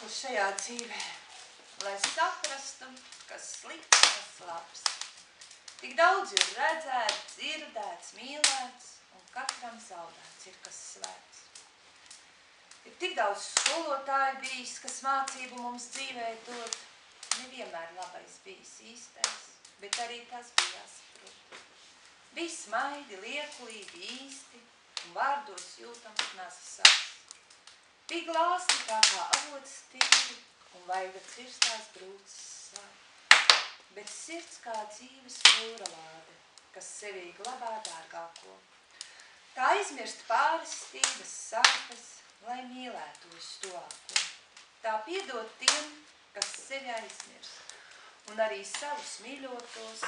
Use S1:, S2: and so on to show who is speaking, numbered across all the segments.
S1: uz šajā dzīvē, lai saprastu, kas slikts, kas labs. Tik daudz ir redzēts, dzirdēts, mīlēts, un katram zaudēts ir kas svēts. Ir tik daudz skolotāju bijis, kas mācību mums dzīvē dod. Nevienmēr labais bijis īstais, bet arī tas bija jāsaprot. Bija smaidi, liekulīgi, īsti, un vārdos jūtams nesasās. Bija glāsti tā kā avots tīri, un vaiga cirstās brūces sāp. Bet sirds kā dzīves jūra lāde, kas sevī glabā dārgāko. Tā aizmirst pārestības sāpes, lai mīlētu vistuvāko. Tā piedod tiem, kas sevi aizmirst, un arī savus mīļotos,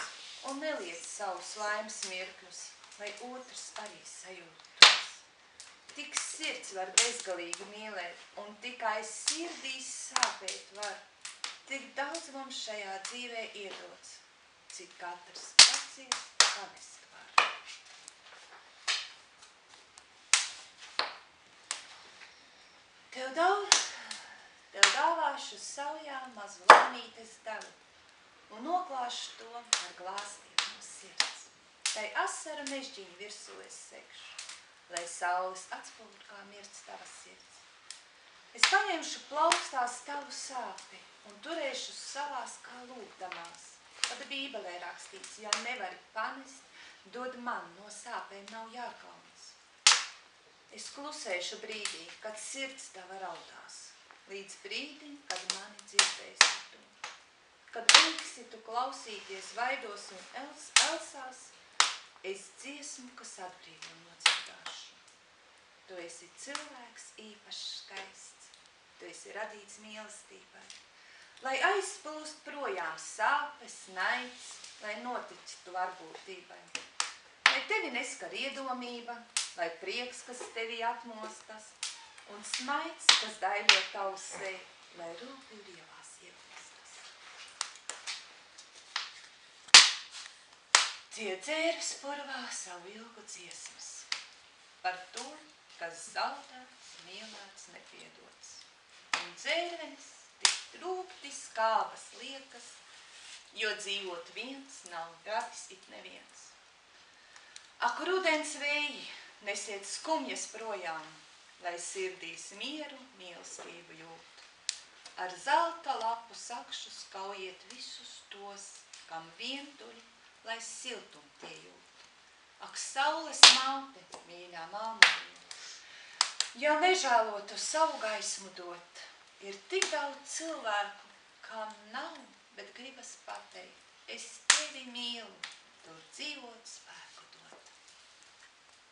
S1: un neliec savus laimes mirkļus, lai otrs arī sajūtos. Tik sirds var bezgalīgi mīlēt, un tikai sirdīs sāpēt var. Tik daudz mums šajā dzīvē iedots, cik katrs paciest, panest var. Tev dāvāšu saujām mazu laimītes devu, un noklāšu to ar glāstiem no sirds. Tai asaru mežģiņu virsū es segšu, lai saules atspūr kā mirts tava sirds. Es paņemšu plaukstās tavu sāpi un turēšu savās kā lūgdamās. Pat Bībelē rakstīts, ja nevari panest, dod man, no sāpēm nav jākaunas. Es klusēšu brīdī, kad sirds tava raudās, līdz brīdim, kad mani dzirdēsi tu. Kad beigsi tu klausīties vaidos un elsās, es dziesmu, kas atbrīvo nodzirdāšu. Tu esi cilvēks īpašs skaists, tu esi radīts mīlestībai. Lai aizplūst projām sāpes, naids, lai notiktu varbūtībai. Lai tevi neskar iedomība, lai prieks, kas tevī atmostas, un smaids, kas daļo tavu seju, lai rūpi ielās ieplostas. Dzied dzērves purvā savu ilgu dziesmas, par to, kas zaudēts, mīlēts, nepiedots. Un dzērvenis tik rūpti skābas liekas, jo dzīvot viens nav gadis it neviens. Ak, rudens vēji, nesiet skumjas projām, lai sirdīs mieru, mīlestību jūt. Ar zelta lapu sakšu skaujiet visus tos, kam vientuļi, lai siltum tie jūt. Ak, saules māte, mīļā māma, jau nežēlotu savu gaismu dot, ir tik daudz cilvēku, kam nav, bet gribas pateikt, es tevi mīlu,